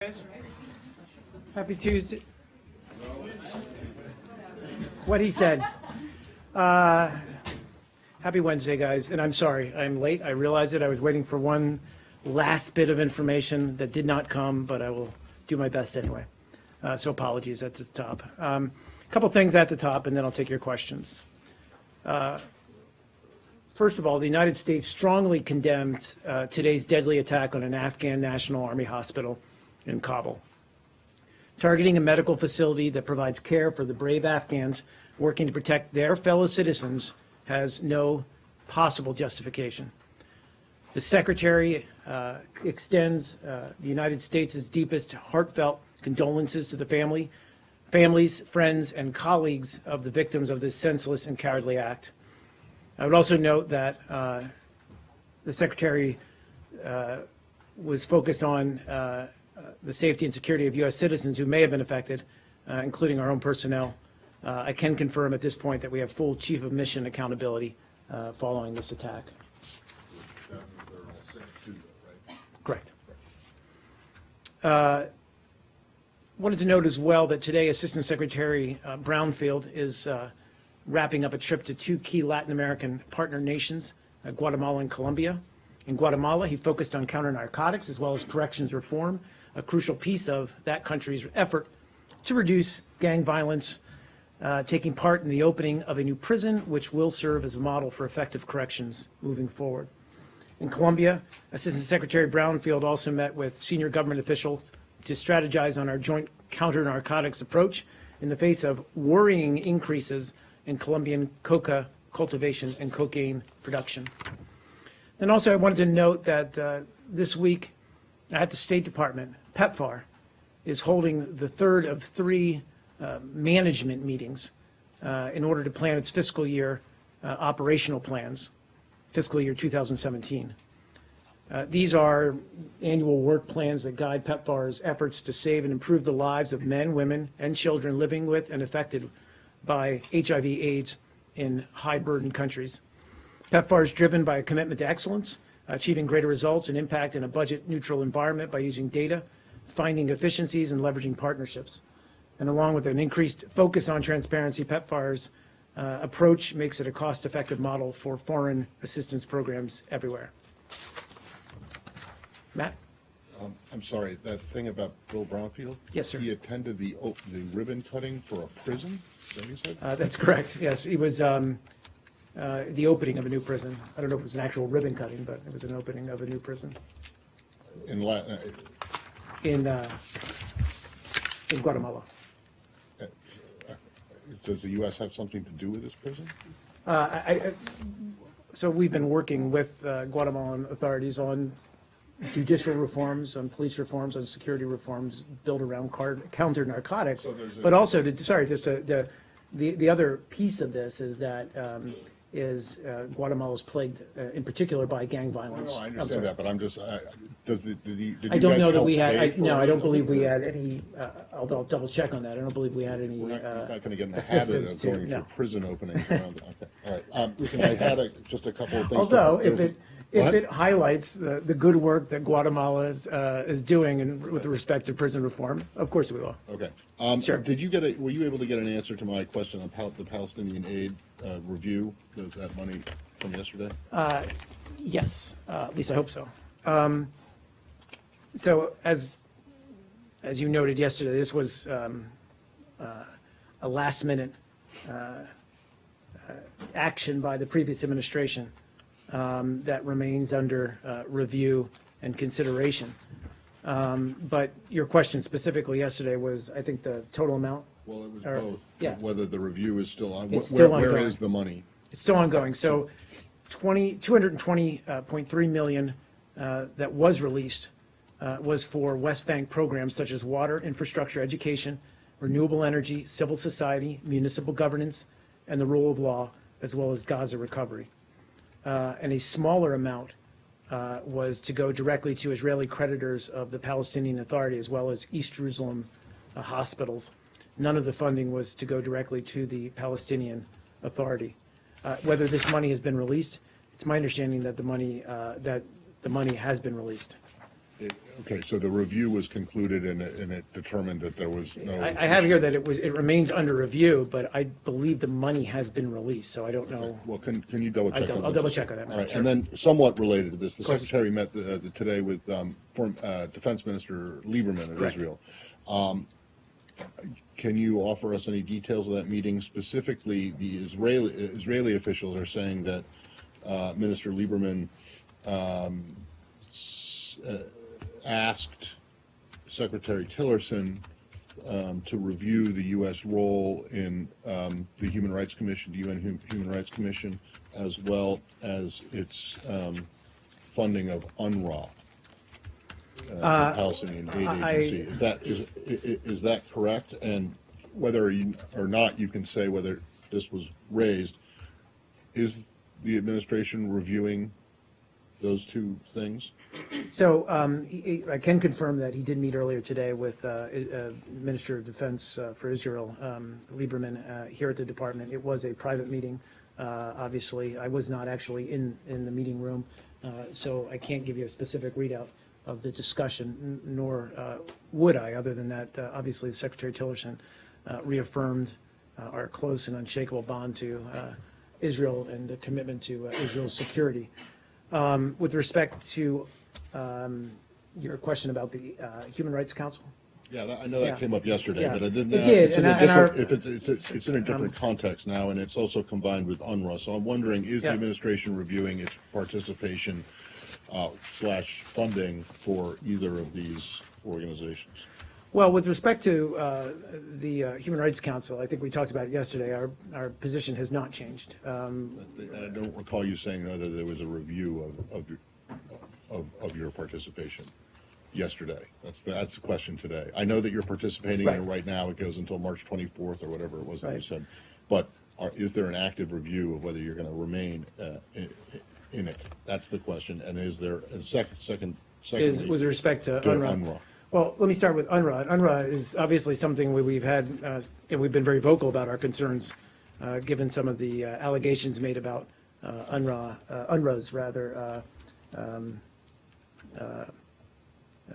Guys, happy Tuesday. What he said. Happy Wednesday, guys. And I'm sorry, I'm late. I realize it. I was waiting for one last bit of information that did not come, but I will do my best anyway. So apologies at the top. A couple things at the top, and then I'll take your questions. First of all, the United States strongly condemned today's deadly attack on an Afghan National Army hospital in Kabul, targeting a medical facility that provides care for the brave Afghans working to protect their fellow citizens has no possible justification. The Secretary extends the United States' deepest heartfelt condolences to the families, friends, and colleagues of the victims of this senseless and cowardly act. I would also note that the Secretary was focused on the safety and security of U.S. citizens who may have been affected, including our own personnel. I can confirm at this point that we have full Chief of Mission accountability following this attack. That means they're all safe too, though, right? Correct. Wanted to note as well that today Assistant Secretary Brownfield is wrapping up a trip to two key Latin American partner nations, Guatemala and Colombia. In Guatemala, he focused on counter-narcotics as well as corrections reform, a crucial piece of that country's effort to reduce gang violence, taking part in the opening of a new prison, which will serve as a model for effective corrections moving forward. In Colombia, Assistant Secretary Brownfield also met with senior government officials to strategize on our joint counter-narcotics approach in the face of worrying increases in Colombian coca cultivation and cocaine production. And also I wanted to note that this week at the State Department, PEPFAR is holding the third of three management meetings in order to plan its fiscal year operational plans, fiscal year 2017. These are annual work plans that guide PEPFAR's efforts to save and improve the lives of men, women, and children living with and affected by HIV/AIDS in high-burden countries. PEPFAR is driven by a commitment to excellence, achieving greater results and impact in a budget-neutral environment by using data, finding efficiencies, and leveraging partnerships. And along with an increased focus on transparency, PEPFAR's approach makes it a cost-effective model for foreign assistance programs everywhere. Matt? I'm sorry, that thing about Bill Brownfield? Yes, sir. He attended the ribbon cutting for a prison? Is that what you said? That's correct, yes. It was the opening of a new prison. I don't know if it was an actual ribbon cutting, but it was an opening of a new prison In Latin, in Guatemala. does the U.S. have something to do with this prison? So we've been working with Guatemalan authorities on judicial reforms, on police reforms, on security reforms built around counter narcotics. So there's But also, the other piece of this is that Guatemala is plagued in particular by gang violence. No, I understand that, but I'm just, did you I don't guys know that help we had, pay for no, I it? don't believe we had any, although I'll double check on that, I don't believe we had any He's not going to get in the habit assistance of to, going no. to prison openings around. Okay, all right. Listen, I had just a couple of things. Although, if What? it highlights the good work that Guatemala is doing with respect to prison reform, of course we will. Okay. Sure. Were you able to get an answer to my question on the Palestinian aid review, that money from yesterday? Yes, at least I hope so. So as you noted yesterday, this was a last-minute action by the previous administration that remains under review and consideration. But your question specifically yesterday was, I think, the total amount? Well, it was Or- both. yeah. Whether the review is still on. It's still Where ongoing. is the money? It's still ongoing. So 220.3 million that was released was for West Bank programs such as water, infrastructure, education, renewable energy, civil society, municipal governance, and the rule of law, as well as Gaza recovery. And a smaller amount was to go directly to Israeli creditors of the Palestinian Authority, as well as East Jerusalem hospitals. None of the funding was to go directly to the Palestinian Authority. Whether this money has been released, it's my understanding that the money has been released. Okay, so the review was concluded and it determined that there was no. I have here that it remains under review, but I believe the money has been released, so I don't know. Well, can you double check? I'll double check on that, All right, sure. and then somewhat related to this, the course. Secretary met today with Defense Minister Lieberman of Correct. Israel. Can you offer us any details of that meeting? Specifically, the Israeli officials are saying that Minister Lieberman asked Secretary Tillerson to review the U.S. role in the Human Rights Commission, the UN Human Rights Commission, as well as its funding of UNRWA, the Palestinian Aid Agency. Is that correct? And whether or not you can say whether this was raised, is the administration reviewing those two things? So I can confirm that he did meet earlier today with Minister of Defense for Israel, Lieberman, here at the department. It was a private meeting. Obviously, I was not actually in the meeting room, so I can't give you a specific readout of the discussion, nor would I, other than that, obviously, Secretary Tillerson reaffirmed our close and unshakable bond to Israel and the commitment to Israel's security. With respect to your question about the Human Rights Council, Yeah, I know that Yeah. came up yesterday, Yeah. but I didn't. It did, It's in and a different, it's in a different context now, and it's also combined with UNRWA. So I'm wondering, is the Yeah. administration reviewing its participation slash funding for either of these organizations? well, with respect to the Human Rights Council, I think we talked about it yesterday. Our position has not changed. I don't recall you saying that there was a review of your participation yesterday. That's the question today. I know that you're participating in it right now. It goes until March 24th or whatever it was that you Right. said. But is there an active review of whether you're going to remain in it? That's the question. And is there a secondly, Is with respect to to UNRWA. UNRWA? Well, let me start with UNRWA. UNRWA is obviously something we've had, and we've been very vocal about our concerns, given some of the allegations made about UNRWA's rather,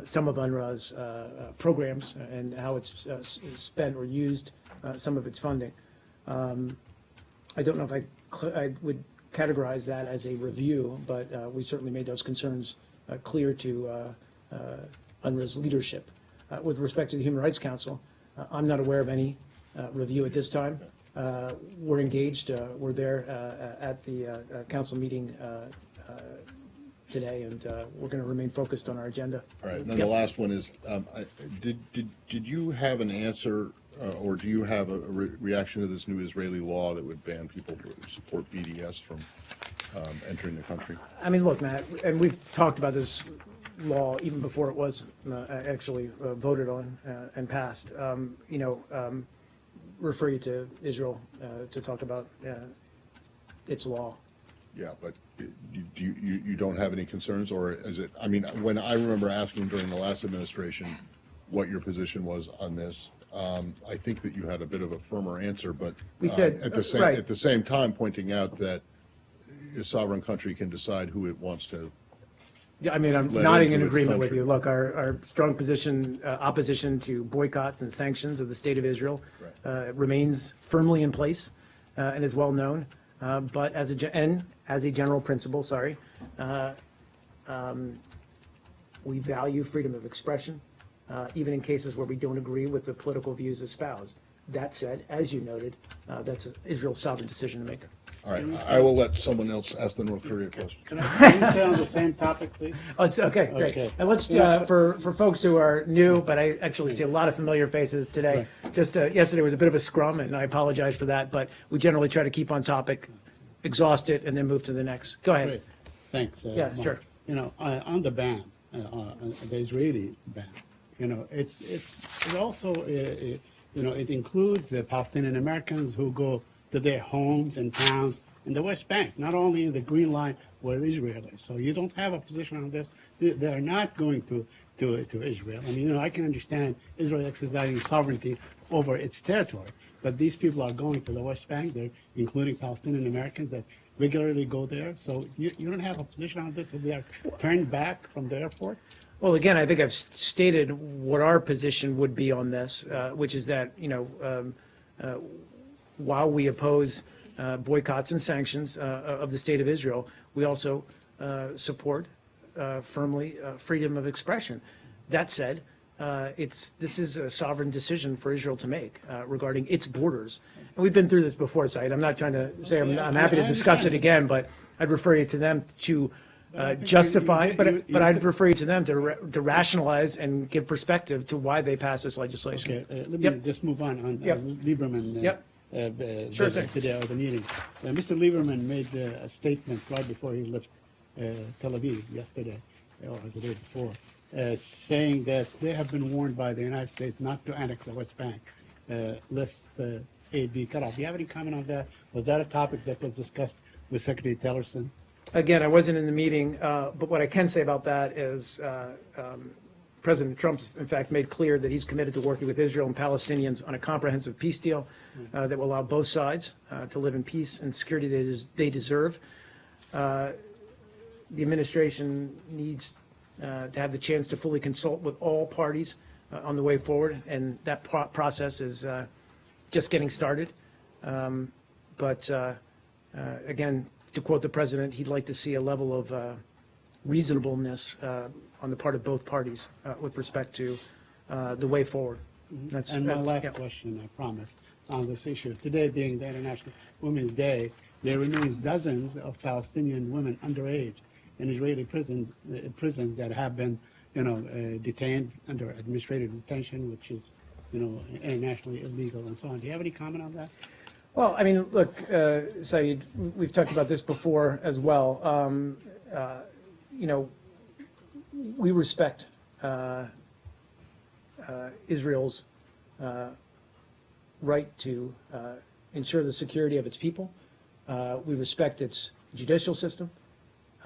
some of UNRWA's programs and how it's spent or used some of its funding. I don't know if I would categorize that as a review, but we certainly made those concerns clear to UNRWA's leadership. With respect to the Human Rights Council, I'm not aware of any review at this time. We're engaged. We're there at the council meeting today, and we're going to remain focused on our agenda. All right, and then Yep. the last one is, did you have an answer, or do you have a reaction to this new Israeli law that would ban people who support BDS from entering the country? I mean, look, Matt, and we've talked about this law even before it was actually voted on and passed. Refer you to Israel to talk about its law. Yeah, but you don't have any concerns, or is it, I mean, when I remember asking during the last administration what your position was on this, I think that you had a bit of a firmer answer, but We said, at the same time pointing out that a sovereign country can decide who it wants to. Yeah, I mean, I'm Let nodding into in its agreement with country. you. Look, our strong position, opposition to boycotts and sanctions of the state of Israel remains firmly in place and is well known. But as a general principle, we value freedom of expression, even in cases where we don't agree with the political views espoused. That said, as you noted, that's Israel's sovereign decision to make. All right, I will let someone else ask the North Korea question. Can I stay on the same topic, please? Oh, it's okay, great. Okay. And let's, for folks who are new, but I actually see a lot of familiar faces today. Just yesterday was a bit of a scrum, and I apologize for that, but we generally try to keep on topic, exhaust it, and then move to the next. Go ahead. Great, thanks. Yeah, Mark. sure. On the ban, the Israeli ban, it also, it includes the Palestinian Americans who go to their homes and towns in the West Bank, not only in the Green Line where Israel is. So you don't have a position on this. They are not going to Israel. And, I can understand Israel exercising sovereignty over its territory, but these people are going to the West Bank. They're including Palestinian Americans that regularly go there. So you don't have a position on this if they are turned back from the airport? Well, again, I think I've stated what our position would be on this, which is that, while we oppose boycotts and sanctions of the State of Israel, we also support firmly freedom of expression. That said, this is a sovereign decision for Israel to make regarding its borders. And we've been through this before, Said. I'm not trying to say I'm happy to discuss it again, but I'd refer you to them to justify, but I'd refer you to them to rationalize and give perspective to why they passed this legislation. Okay, let me Yep. just move on Yep. Lieberman. Yep. Sure thing. Today of the meeting. Mr. Lieberman made a statement right before he left Tel Aviv yesterday or the day before, saying that they have been warned by the United States not to annex the West Bank, lest aid be cut off. Do you have any comment on that? Was that a topic that was discussed with Secretary Tillerson? Again, I wasn't in the meeting, but what I can say about that is President Trump's, in fact, made clear that he's committed to working with Israel and Palestinians on a comprehensive peace deal that will allow both sides to live in peace and security they deserve. The administration needs to have the chance to fully consult with all parties on the way forward, and that process is just getting started. But again, to quote the president, he'd like to see a level of reasonableness on the part of both parties with respect to the way forward. And my last question, I promise, on this issue. Today being the International Women's Day, there remains dozens of Palestinian women underage in Israeli prisons that have been, detained under administrative detention, which is, internationally illegal and so on. Do you have any comment on that? Well, I mean, look, Saeed, we've talked about this before as well. We respect Israel's right to ensure the security of its people. We respect its judicial system.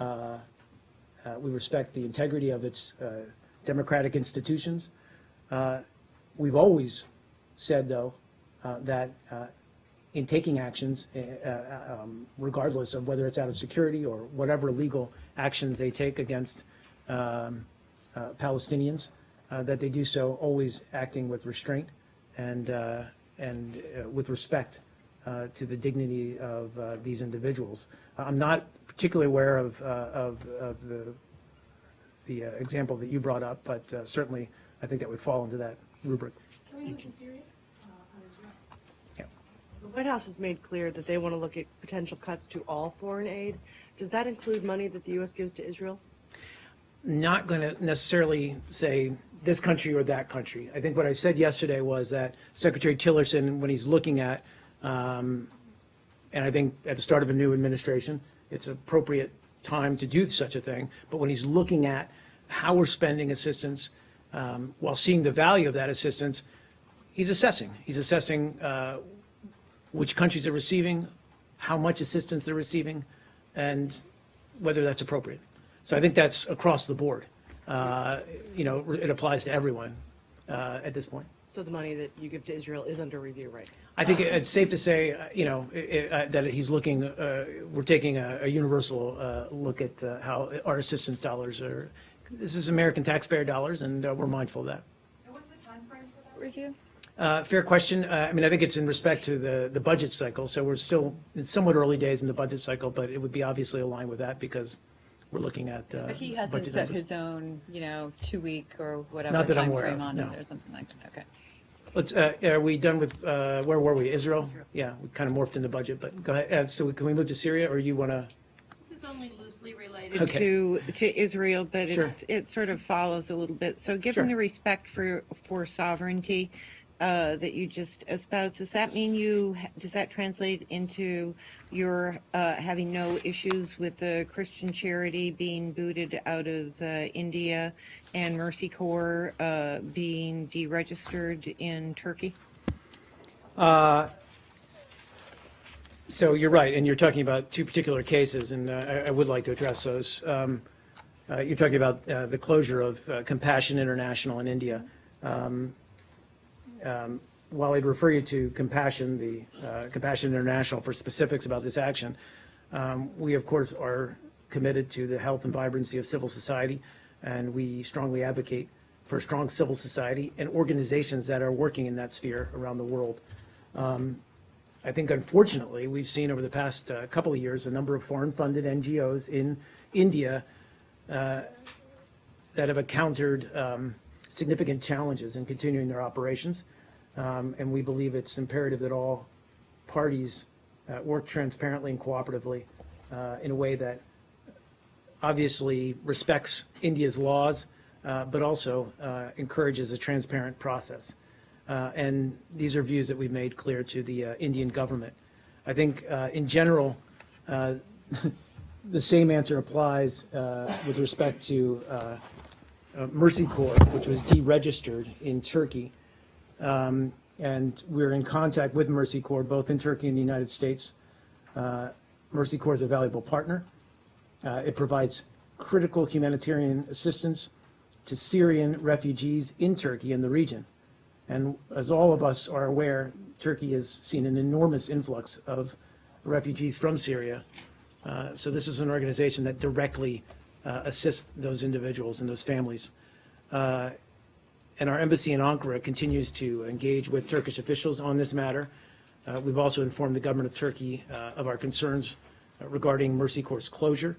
We respect the integrity of its democratic institutions. We've always said, though, that in taking actions, regardless of whether it's out of security or whatever legal actions they take against Palestinians, that they do so always acting with restraint and with respect to the dignity of these individuals. I'm not particularly aware of the example that you brought up, but certainly I think that would fall into that rubric. Can we look to Syria? Yeah. The White House has made clear that they want to look at potential cuts to all foreign aid. Does that include money that the U.S. gives to Israel? Not going to necessarily say this country or that country. I think what I said yesterday was that Secretary Tillerson, when he's looking at, and I think at the start of a new administration, it's appropriate time to do such a thing, but when he's looking at how we're spending assistance, while seeing the value of that assistance, he's assessing. He's assessing which countries are receiving, how much assistance they're receiving, and whether that's appropriate. So I think that's across the board. It applies to everyone at this point. So the money that you give to Israel is under review, right? I think it's safe to say, that he's looking, we're taking a universal look at how our assistance dollars are. This is American taxpayer dollars, and we're mindful of that. And what's the time frame for that review? Fair question. I think it's in respect to the budget cycle, so we're still in somewhat early days in the budget cycle, but it would be obviously aligned with that because we're looking at But he hasn't budget set numbers. his own, 2-week or whatever Not that I'm time aware frame of, on no. it or something like that. Okay. Let's, are we done with, where were we? Israel? Yeah, we kind of morphed in the budget, but go ahead. So can we move to Syria, or you want to? This is only loosely related Okay. to Israel, but Sure. it sort of follows a little bit. So given Sure. the respect for sovereignty that you just espoused, does that mean does that translate into your having no issues with the Christian Charity being booted out of India and Mercy Corps being deregistered in Turkey? So you're right, and you're talking about two particular cases, and I would like to address those. You're talking about the closure of Compassion International in India. While I'd refer you to Compassion, the Compassion International for specifics about this action, we of course are committed to the health and vibrancy of civil society. and we strongly advocate for strong civil society and organizations that are working in that sphere around the world. I think unfortunately, we've seen over the past couple of years, a number of foreign-funded NGOs in India that have encountered significant challenges in continuing their operations. And we believe it's imperative that all parties work transparently and cooperatively in a way that obviously respects India's laws, but also encourages a transparent process. And these are views that we've made clear to the Indian government. I think in general, the same answer applies with respect to Mercy Corps, which was deregistered in Turkey. And we're in contact with Mercy Corps, both in Turkey and the United States. Mercy Corps is a valuable partner. It provides critical humanitarian assistance to Syrian refugees in Turkey and the region. And as all of us are aware, Turkey has seen an enormous influx of refugees from Syria. So this is an organization that directly assists those individuals and those families. And our embassy in Ankara continues to engage with Turkish officials on this matter. We've also informed the government of Turkey of our concerns regarding Mercy Corps' closure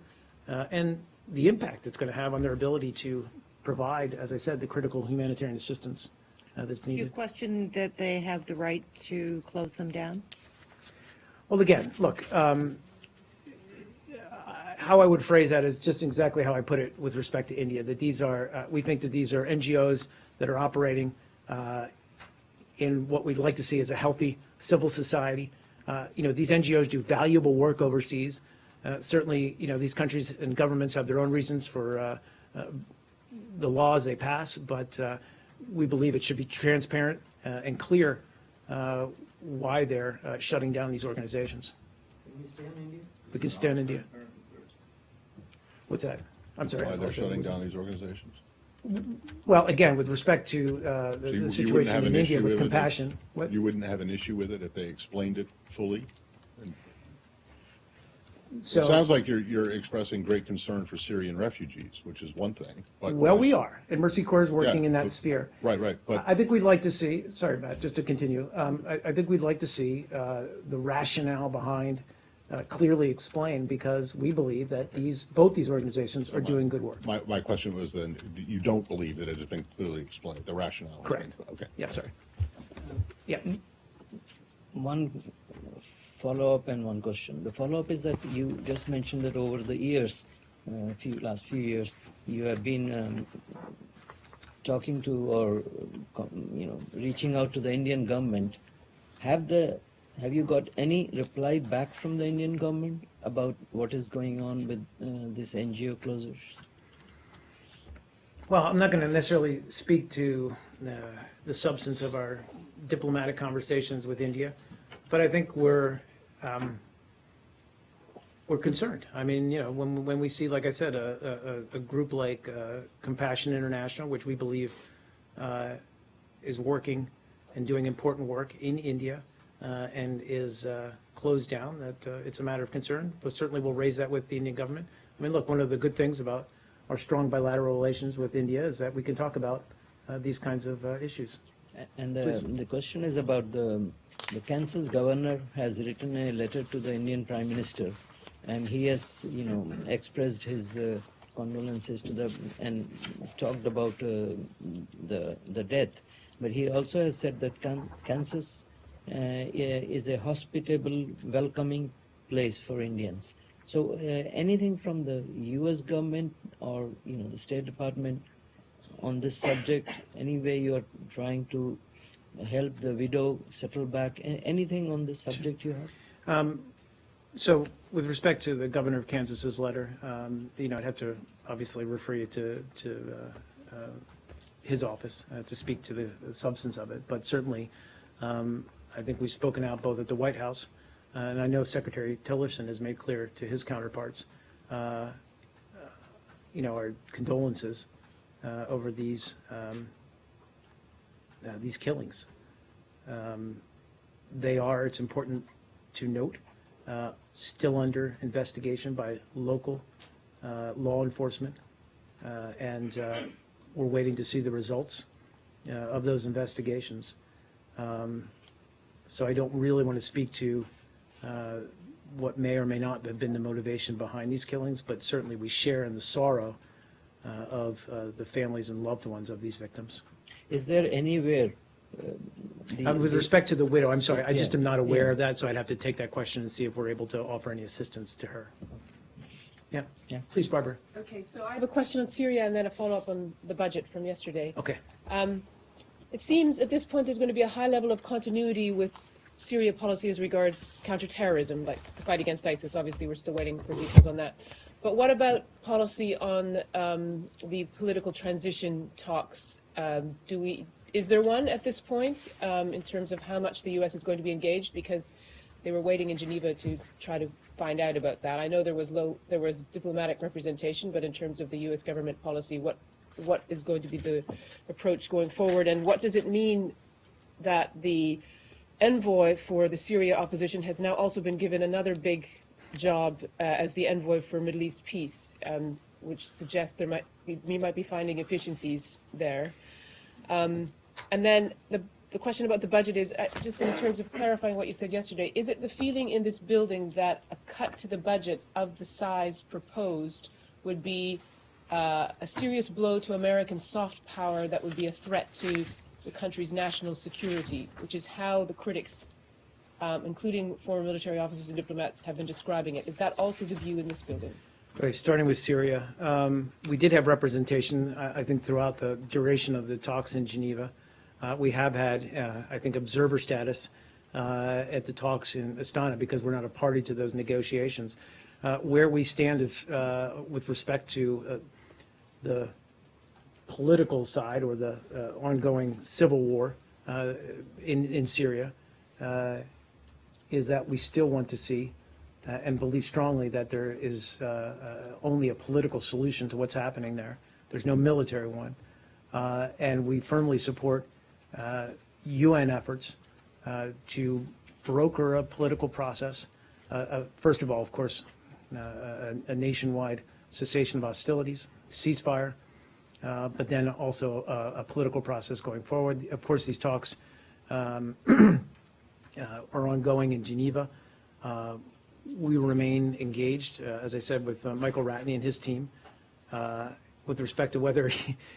and the impact it's going to have on their ability to provide, as I said, the critical humanitarian assistance that's You needed. question that they have the right to close them down? Well, again, look, how I would phrase that is just exactly how I put it with respect to India, that these are, we think that these are NGOs that are operating in what we'd like to see as a healthy civil society. These NGOs do valuable work overseas. Certainly, these countries and governments have their own reasons for the laws they pass, but we believe it should be transparent and clear why they're shutting down these organizations. We can stand India. What's that? I'm sorry. Why they're shutting down these organizations? Well, again, with respect to So the you wouldn't situation have in an India issue with it? compassion. What? You wouldn't have an issue with it if they explained it fully? It So, sounds like you're expressing great concern for Syrian refugees, which is one thing. But well, we are, and Mercy Corps is working Yeah, in that but- sphere. Right, but I think we'd like to see, sorry, Matt, just to continue, I think we'd like to see the rationale behind clearly explained, because we believe that both these organizations are doing good work. my question was then, you don't believe that it has been clearly explained, the rationale? has Correct. been- Okay. Yeah. Sorry. Yeah, One follow-up and one question. The follow-up is that you just mentioned that over the years, last few years, you have been talking to or reaching out to the Indian government. Have you got any reply back from the Indian government about what is going on with this NGO closures? well, I'm not going to necessarily speak to the substance of our diplomatic conversations with India, but I think we're concerned. I mean, when we see, like I said, a group like Compassion International, which we believe is working and doing important work in India, and is closed down, that it's a matter of concern. But certainly we'll raise that with the Indian government. I mean, look, one of the good things about our strong bilateral relations with India is that we can talk about these kinds of issues. And the question is about the Kansas governor has written a letter to the Indian Prime Minister, and he has, expressed his condolences to them and talked about the death. But he also has said that Kansas is a hospitable, welcoming place for Indians. So anything from the U.S. government or the State Department on this subject? Any way you are trying to help the widow settle back? Anything on this subject you have? So with respect to the governor of Kansas's letter, I'd have to obviously refer you to his office to speak to the substance of it. But certainly, I think we've spoken out both at the White House, and I know Secretary Tillerson has made clear to his counterparts, our condolences over these killings. They are, it's important to note, still under investigation by local law enforcement And we're waiting to see the results of those investigations. So I don't really want to speak to what may or may not have been the motivation behind these killings, but certainly we share in the sorrow of the families and loved ones of these victims. Is there anywhere With respect to the widow, I'm sorry, I just Yeah, am not aware yeah. of that, so I'd have to take that question and see if we're able to offer any assistance to her. Yeah, Yeah. please, Barbara. Okay, so I have a question on Syria and then a follow-up on the budget from yesterday. Okay. It seems at this point there's going to be a high level of continuity with Syria policy as regards counterterrorism, like the fight against ISIS. Obviously, we're still waiting for details on that. But what about policy on the political transition talks? Is there one at this point in terms of how much the U.S. is going to be engaged? Because they were waiting in Geneva to try to find out about that. I know there was diplomatic representation, but in terms of the U.S. government policy, what is going to be the approach going forward, and what does it mean that the envoy for the Syria opposition has now also been given another big job as the envoy for Middle East peace, which suggests we might be finding efficiencies there. And then the question about the budget is, just in terms of clarifying what you said yesterday, is it the feeling in this building that a cut to the budget of the size proposed would be a serious blow to American soft power that would be a threat to the country's national security, which is how the critics, including former military officers and diplomats, have been describing it? Is that also the view in this building? Okay, starting with Syria, we did have representation, I think, throughout the duration of the talks in Geneva. We have had, I think, observer status at the talks in Astana because we're not a party to those negotiations. Where we stand is with respect to the political side or the ongoing civil war in Syria is that we still want to see and believe strongly that there is only a political solution to what's happening there. There's no military one. And we firmly support UN efforts to broker a political process. First of all, of course, a nationwide cessation of hostilities, ceasefire, but then also a political process going forward. Of course, these talks are ongoing in Geneva. We remain engaged, as I said, with Michael Ratney and his team. With respect to whether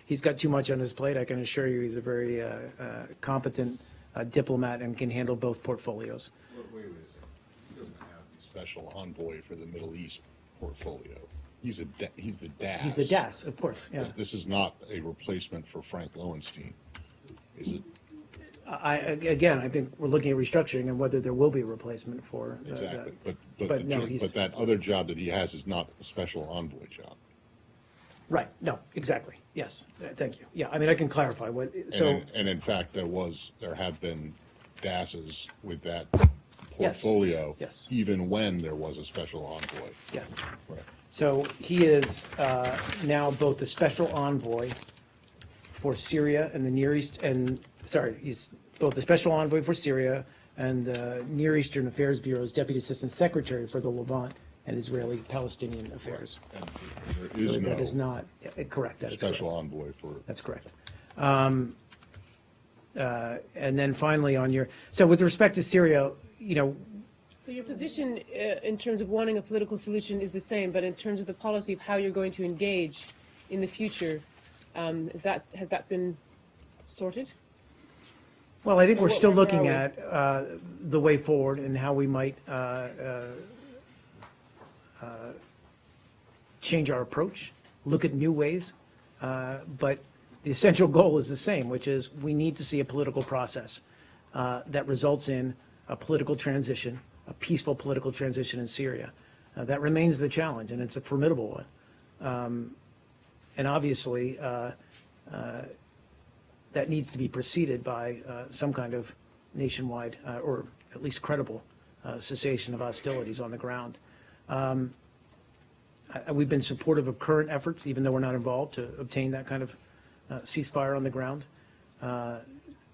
he's got too much on his plate, I can assure you he's a very competent diplomat and can handle both portfolios. Wait a second. He doesn't have the special envoy for the Middle East portfolio. He's the DAS. He's the DAS, of course, yeah. This is not a replacement for Frank Lowenstein, is it? Again, I think we're looking at restructuring and whether there will be a replacement for Exactly, that. but no, he's that other job that he has is not a special envoy job. right. No, exactly. Yes, thank you. Yeah, I mean, I can clarify what. So And in fact, there have been DASs with that Yes. portfolio. Yes. Even when there was a special envoy. yes, Right. so he is now both the special envoy for Syria and the Near East, and sorry, he's both the special envoy for Syria and the Near Eastern Affairs Bureau's deputy assistant secretary for the Levant and Israeli-Palestinian affairs. And So there that is is no not correct. That is correct. special envoy for. That's correct. And then finally so with respect to Syria, So your position in terms of wanting a political solution is the same, but in terms of the policy of how you're going to engage in the future, has that been sorted? well, I think we're still Where looking are at the way forward and how we might change our approach, look at new ways. But the essential goal is the same, which is we need to see a political process that results in a political transition, a peaceful political transition in Syria. That remains the challenge, and it's a formidable one. And obviously, that needs to be preceded by some kind of nationwide, or at least credible, cessation of hostilities on the ground. We've been supportive of current efforts, even though we're not involved, to obtain that kind of ceasefire on the ground.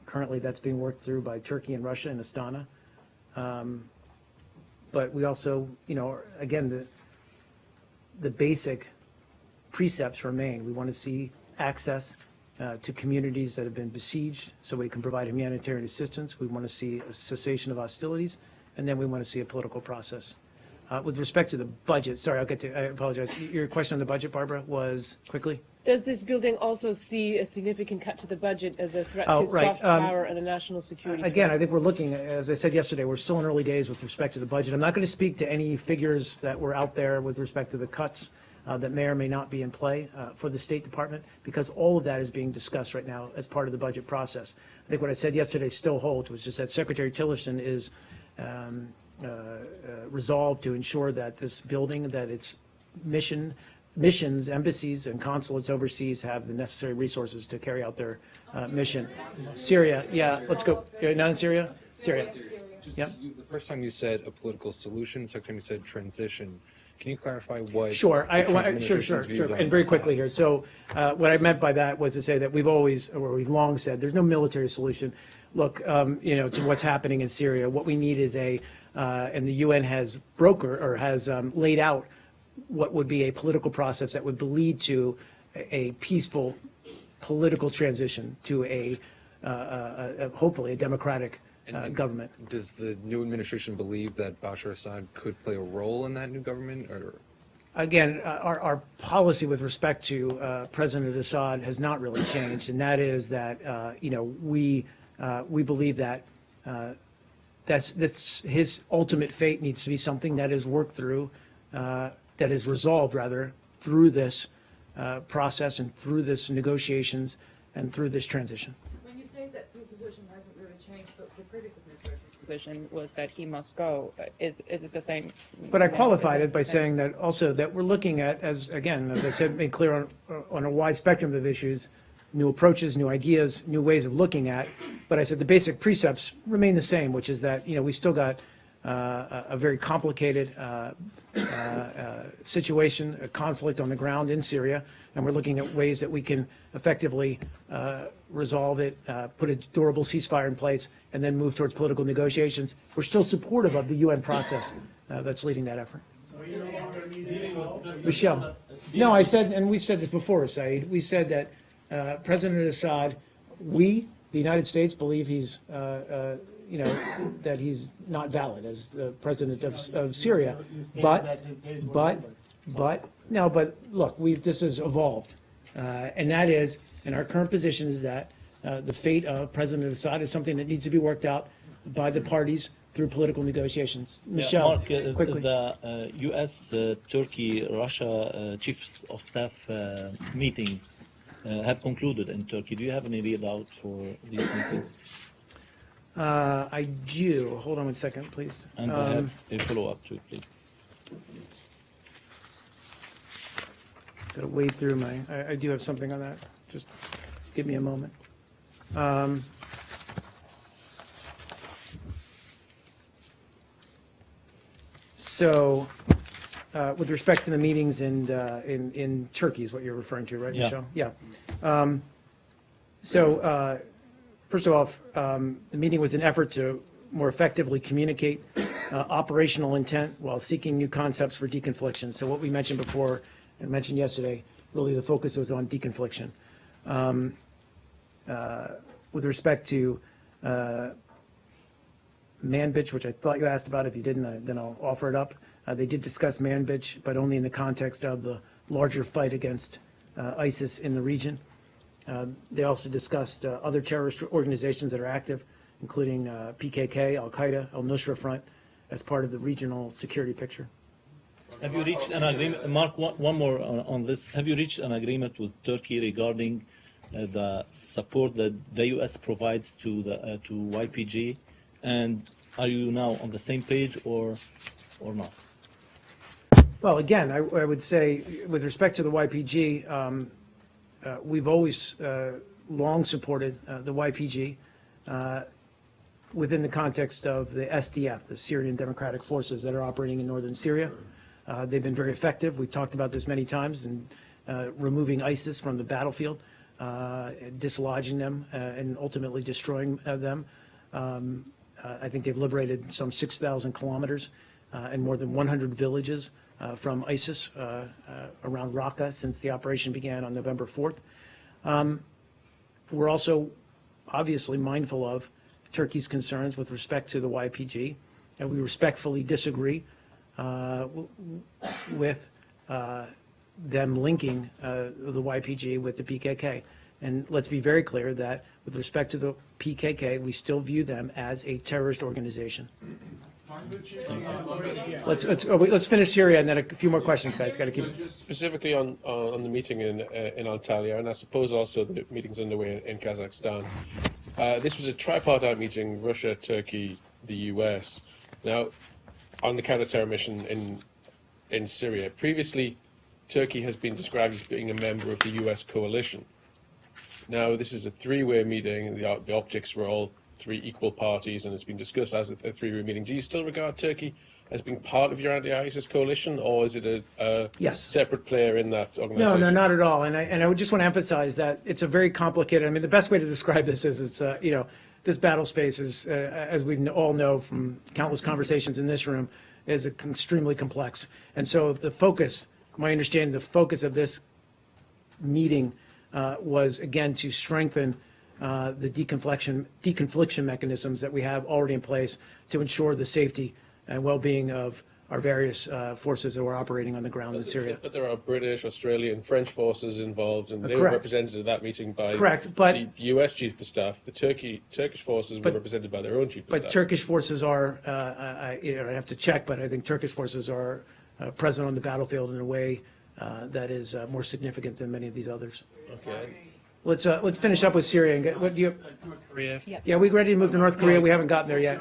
Currently, that's being worked through by Turkey and Russia in Astana. But we also, again, the basic precepts remain. We want to see access to communities that have been besieged so we can provide humanitarian assistance. We want to see a cessation of hostilities, and then we want to see a political process. With respect to the budget, sorry, I apologize. Your question on the budget, Barbara, was quickly? Does this building also see a significant cut to the budget as a threat Oh, to right. soft power and a national security Again, threat? I think we're looking, as I said yesterday, we're still in early days with respect to the budget. I'm not going to speak to any figures that were out there with respect to the cuts that may or may not be in play for the State Department, because all of that is being discussed right now as part of the budget process. I think what I said yesterday still holds, which is that Secretary Tillerson is resolved to ensure that this building, that its missions, embassies, and consulates overseas have the necessary resources to carry out their mission. Syria, yeah, let's go. Not in Syria? Syria. Yep. The first time you said a political solution, the second time you said transition. Can you clarify what? Sure, the Trump sure, administration's views on and very this quickly are? here. So what I meant by that was to say that we've long said, there's no military solution. Look, to what's happening in Syria, what we need is and the UN has laid out what would be a political process that would lead to a peaceful political transition to hopefully a democratic government. Does the new administration believe that Bashar Assad could play a role in that new government, or? Again, our policy with respect to President Assad has not really changed, and that is that we believe that that's his ultimate fate needs to be something that is worked through, that is resolved rather through this process and through this negotiations and through this transition. When you say that your position hasn't really changed, the previous administration's position was that he must go. Is it the same? But I now? qualified Is it by the same? saying that also that we're looking at, as I said, made clear on a wide spectrum of issues, new approaches, new ideas, new ways of looking at. But I said the basic precepts remain the same, which is that, we still got a very complicated situation, a conflict on the ground in Syria, and we're looking at ways that we can effectively resolve it, put a durable ceasefire in place, and then move towards political negotiations. We're still supportive of the UN process that's leading that effort. Michelle, no, I said, and we've said this before, Saeed, we said that President Assad, the United States, believe he's, that he's not valid as the president of Syria. But look, this has evolved. And that is, and our current position is that the fate of President Assad is something that needs to be worked out by the parties through political negotiations. Michelle, Mark, quickly. the U.S., Turkey, Russia chiefs of staff meetings have concluded in Turkey. Do you have any readout for these meetings? I do. Hold on 1 second, please. And I have a follow-up too, please. Got to wade through I do have something on that. Just give me a moment. With respect to the meetings in Turkey is what you're referring to, right, Yeah. Michelle? Yeah. First of all, the meeting was an effort to more effectively communicate operational intent while seeking new concepts for deconfliction. So what we mentioned before and mentioned yesterday, really the focus was on deconfliction. With respect to Manbij, which I thought you asked about, if you didn't, then I'll offer it up. They did discuss Manbij, but only in the context of the larger fight against ISIS in the region. They also discussed other terrorist organizations that are active, including PKK, Al-Qaeda, Al-Nusra Front, as part of the regional security picture. Have you reached an agreement, Mark, one more on this. Have you reached an agreement with Turkey regarding the support that the U.S. provides to YPG? And are you now on the same page or not? Well, again, I would say with respect to the YPG, we've always long supported the YPG within the context of the SDF, the Syrian Democratic Forces that are operating in northern Syria. They've been very effective. We've talked about this many times in removing ISIS from the battlefield, dislodging them, and ultimately destroying them. I think they've liberated some 6,000 kilometers and more than 100 villages from ISIS around Raqqa since the operation began on November 4th. We're also obviously mindful of Turkey's concerns with respect to the YPG, and we respectfully disagree with them linking the YPG with the PKK. And let's be very clear that with respect to the PKK, we still view them as a terrorist organization. Let's finish Syria and then a few more questions, guys. Got to keep. Just specifically on the meeting in Antalya, and I suppose also the meetings underway in Kazakhstan. This was a tripartite meeting: Russia, Turkey, the US. Now, on the counter-terror mission in Syria. Previously, Turkey has been described as being a member of the US coalition. Now, this is a three-way meeting. The optics were all three equal parties, and it's been discussed as a three-way meeting. Do you still regard Turkey as being part of your anti-ISIS coalition, or is it a Yes. separate player in that No, organization? no, not at all. And I would just want to emphasize that it's a very complicated. I mean, the best way to describe this is it's this battle space is, as we all know from countless conversations in this room, is extremely complex. And so the focus, my understanding, the focus of this meeting was again to strengthen the deconfliction mechanisms that we have already in place to ensure the safety and well-being of our various forces that were operating on the ground in Syria. But there are British, Australian, French forces involved, and they were Correct. represented at that meeting by Correct, but- the US chief of staff. The Turkish forces were represented by their own chief of But staff. Turkish forces are, I have to check, but I think Turkish forces are present on the battlefield in a way that is more significant than many of these others. Okay. Let's finish up with Syria and get, what do you? North Korea. Yeah, we ready to move to North Korea? We haven't gotten there yet.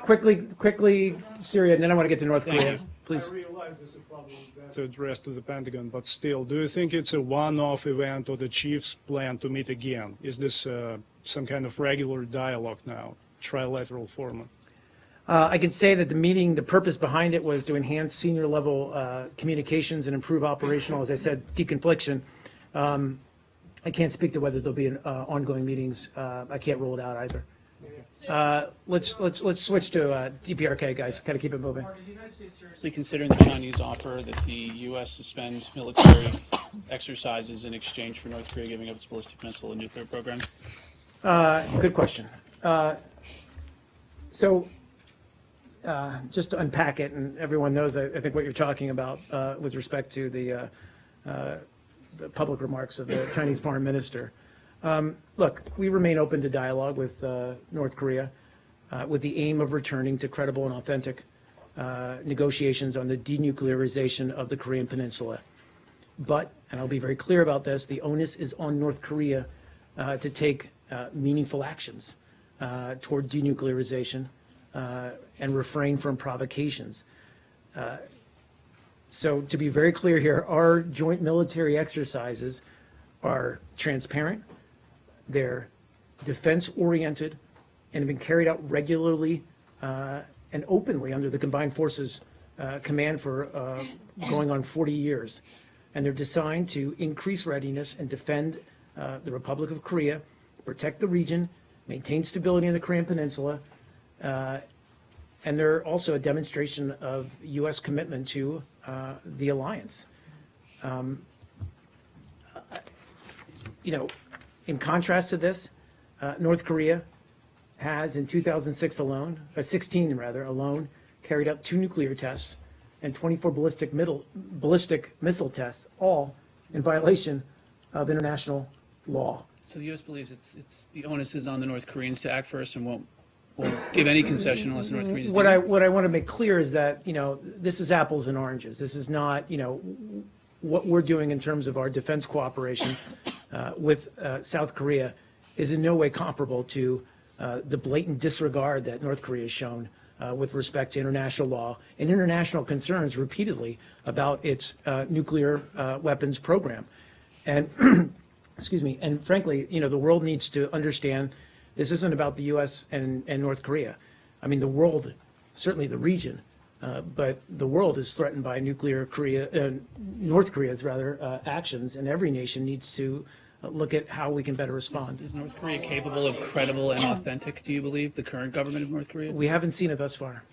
Quickly, Syria, and then I want to get to North Korea. Please. I realize this is probably better addressed to the Pentagon, but still, do you think it's a one-off event or the chiefs plan to meet again? Is this some kind of regular dialogue now, trilateral format? I can say that the meeting, the purpose behind it was to enhance senior level communications and improve operational, as I said, deconfliction. I can't speak to whether there'll be ongoing meetings. I can't rule it out either. Let's switch to DPRK, guys. Got to keep it moving. Is the United States seriously considering the Chinese offer that the U.S. suspend military exercises in exchange for North Korea giving up its ballistic missile and nuclear program? Good question. So just to unpack it, and everyone knows, I think, what you're talking about with respect to the public remarks of the Chinese foreign minister. Look, we remain open to dialogue with North Korea with the aim of returning to credible and authentic negotiations on the denuclearization of the Korean Peninsula. But, and I'll be very clear about this, the onus is on North Korea to take meaningful actions toward denuclearization and refrain from provocations. So to be very clear here, our joint military exercises are transparent, they're defense-oriented, and have been carried out regularly and openly under the Combined Forces Command for going on 40 years. And they're designed to increase readiness and defend the Republic of Korea, protect the region, maintain stability in the Korean Peninsula, and they're also a demonstration of U.S. commitment to the alliance. In contrast to this, North Korea has in 2006 alone, 16 rather, alone, carried out 2 nuclear tests and 24 ballistic missile tests, all in violation of international law. So the U.S. believes it's the onus is on the North Koreans to act first and won't give any concession unless the North Koreans do. What I want to make clear is that, this is apples and oranges. This is not, what we're doing in terms of our defense cooperation with South Korea is in no way comparable to the blatant disregard that North Korea has shown with respect to international law and international concerns repeatedly about its nuclear weapons program. And excuse me, and frankly, the world needs to understand this isn't about the U.S. and North Korea. I mean, the world, certainly the region, but the world is threatened by North Korea's actions, and every nation needs to look at how we can better respond. Is North Korea capable of credible and authentic, do you believe, the current government of North Korea? We haven't seen it thus far.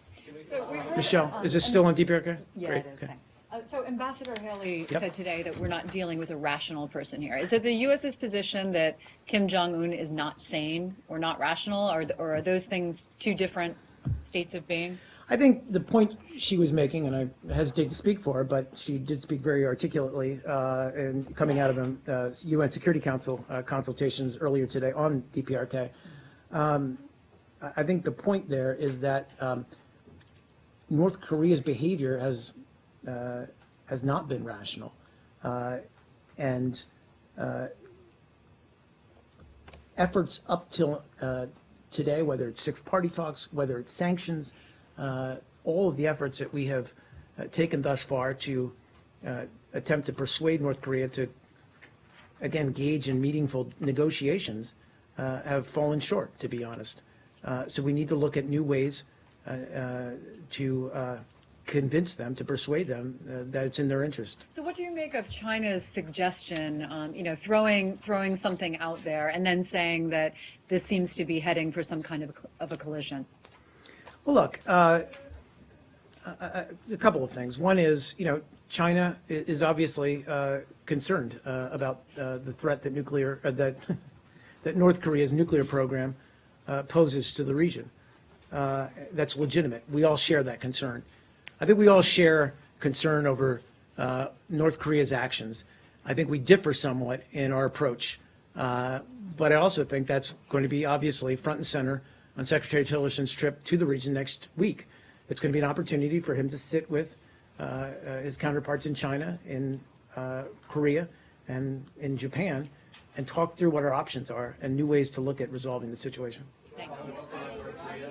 Michelle, is this still on DPRK? Yeah, Great, it is. okay. Thanks. So Ambassador Haley Yep. said today that we're not dealing with a rational person here. Is it the U.S.'s position that Kim Jong-un is not sane or not rational, or are those things two different states of being? I think the point she was making, and I hesitate to speak for her, but she did speak very articulately, and coming out of UN Security Council consultations earlier today on DPRK. I think the point there is that North Korea's behavior has not been rational, and efforts up till today, whether it's six-party talks, whether it's sanctions, all of the efforts that we have taken thus far to attempt to persuade North Korea to, again, engage in meaningful negotiations have fallen short, to be honest. So we need to look at new ways to convince them, to persuade them that it's in their interest. So what do you make of China's suggestion, throwing something out there and then saying that this seems to be heading for some kind of a collision? Well, look, a couple of things. One is, China is obviously concerned about the threat that that North Korea's nuclear program poses to the region. That's legitimate. We all share that concern. I think we all share concern over North Korea's actions. I think we differ somewhat in our approach. But I also think that's going to be obviously front and center on Secretary Tillerson's trip to the region next week. It's going to be an opportunity for him to sit with his counterparts in China, in Korea, and in Japan, and talk through what our options are and new ways to look at resolving the situation. Thanks.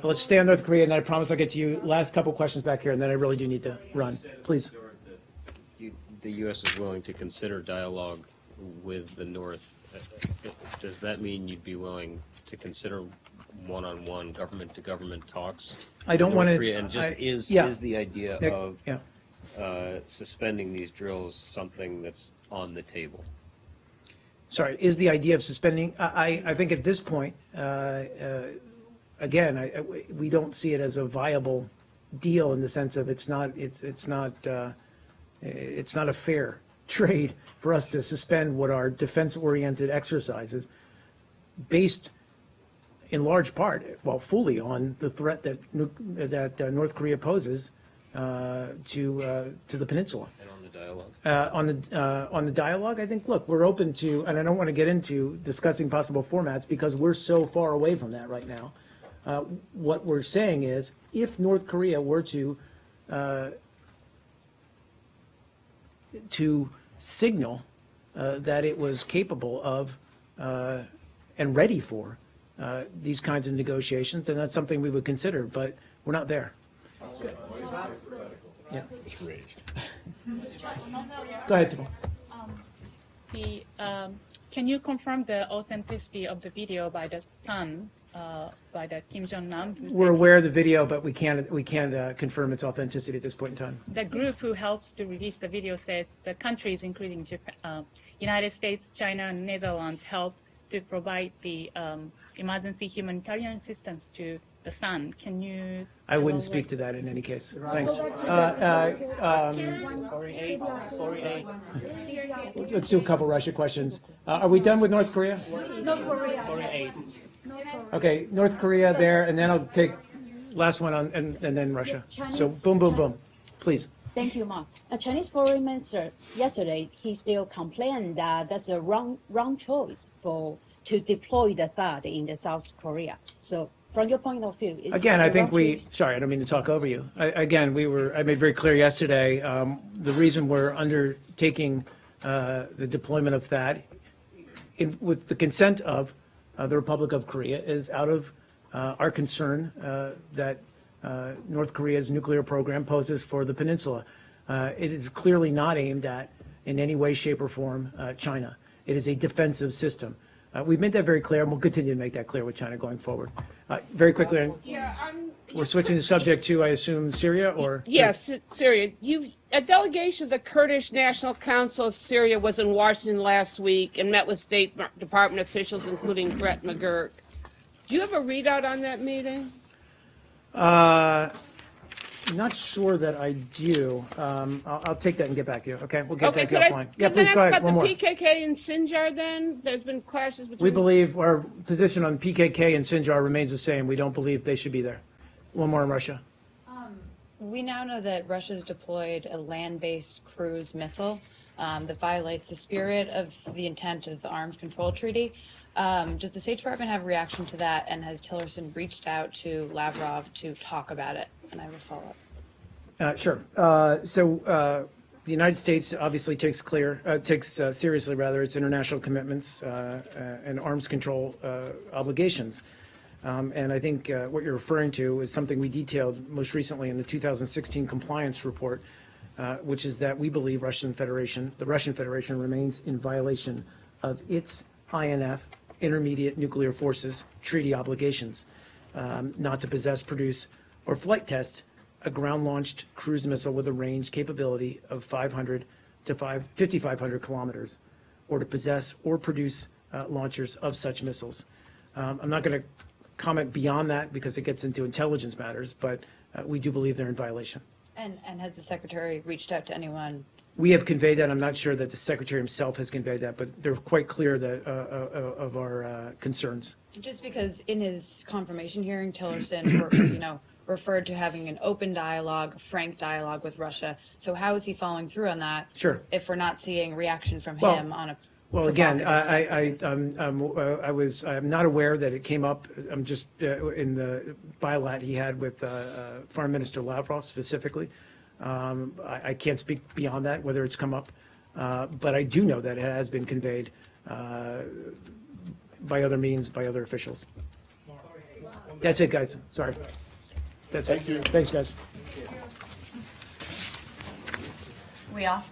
Well, let's stay on North Korea, and then I promise I'll get to you. Last couple questions back here, and then I really do need to run. Please. The U.S. is willing to consider dialogue with the North. Does that mean you'd be willing to consider one-on-one government-to-government talks? I don't want to. And just is the idea Nick, of yeah. Suspending these drills something that's on the table? Sorry, is the idea of suspending? I think at this point, again, we don't see it as a viable deal in the sense of it's not a fair trade for us to suspend what are defense-oriented exercises based in large part, well, fully on the threat that North Korea poses to the peninsula. And on the dialogue? On the dialogue, I think, look, we're open to, and I don't want to get into discussing possible formats because we're so far away from that right now. What we're saying is, if North Korea were to signal that it was capable of and ready for these kinds of negotiations, then that's something we would consider, but we're not there. Yeah. It's raised. Go ahead, Timo. Can you confirm the authenticity of the video by the son, by the Kim Jong-nam? We're aware of the video, but we can't confirm its authenticity at this point in time. The group who helps to release the video says the countries, including Japan, United States, China, and Netherlands, help to provide the emergency humanitarian assistance to the son. Can you? I wouldn't speak to that in any case. Thanks. Let's do a couple Russia questions. Are we done with North Korea? North Korea. Okay, North Korea there, and then I'll take last one on, and then Russia. So boom, boom, boom. Please. Thank you, Mark. A Chinese foreign minister yesterday, he still complained that that's a wrong choice to deploy the THAAD in the South Korea. So from your point of view, is again, I think choice? sorry, I don't mean to talk over you. I made very clear yesterday, the reason we're undertaking the deployment of THAAD with the consent of the Republic of Korea is out of our concern that North Korea's nuclear program poses for the peninsula. It is clearly not aimed at, in any way, shape, or form, China. It is a defensive system. We've made that very clear, and we'll continue to make that clear with China going forward. Very quickly, we're switching the subject to, I assume, Syria, or? Yes, Syria. A delegation of the Kurdish National Council of Syria was in Washington last week and met with State Department officials, including Brett McGurk. Do you have a readout on that meeting? Not sure that I do. I'll take that and get back to you, okay? We'll get Okay, back to you offline. Yeah, could I please ask go ahead, about one the more. PKK and Sinjar then? There's been clashes between. We believe our position on PKK and Sinjar remains the same. We don't believe they should be there. One more on Russia. We now know that Russia's deployed a land-based cruise missile that violates the spirit of the intent of the Arms Control Treaty. Does the State Department have a reaction to that, and has Tillerson reached out to Lavrov to talk about it? And I have a follow-up. Sure. So the United States obviously takes seriously its international commitments and arms control obligations. And I think what you're referring to is something we detailed most recently in the 2016 compliance report, which is that we believe the Russian Federation remains in violation of its INF, Intermediate Nuclear Forces, treaty obligations, not to possess, produce, or flight test a ground-launched cruise missile with a range capability of 500 to 5,500 kilometers, or to possess or produce launchers of such missiles. I'm not going to comment beyond that because it gets into intelligence matters, but we do believe they're in violation. And has the Secretary reached out to anyone? We have conveyed that. I'm not sure that the Secretary himself has conveyed that, but they're quite clear that of our concerns. Just because in his confirmation hearing, Tillerson, referred to having an open dialogue, frank dialogue with Russia. So how is he following through on that? Sure. If we're not seeing reaction from Well, him on a Well, again, provocative I'm not aware that it came up. I'm just in the bilat he had with Foreign Minister Lavrov specifically. I can't speak beyond that, whether it's come up. But I do know that it has been conveyed by other means, by other officials. That's it, guys. Sorry. That's it. Thank you. Thanks, guys. We off?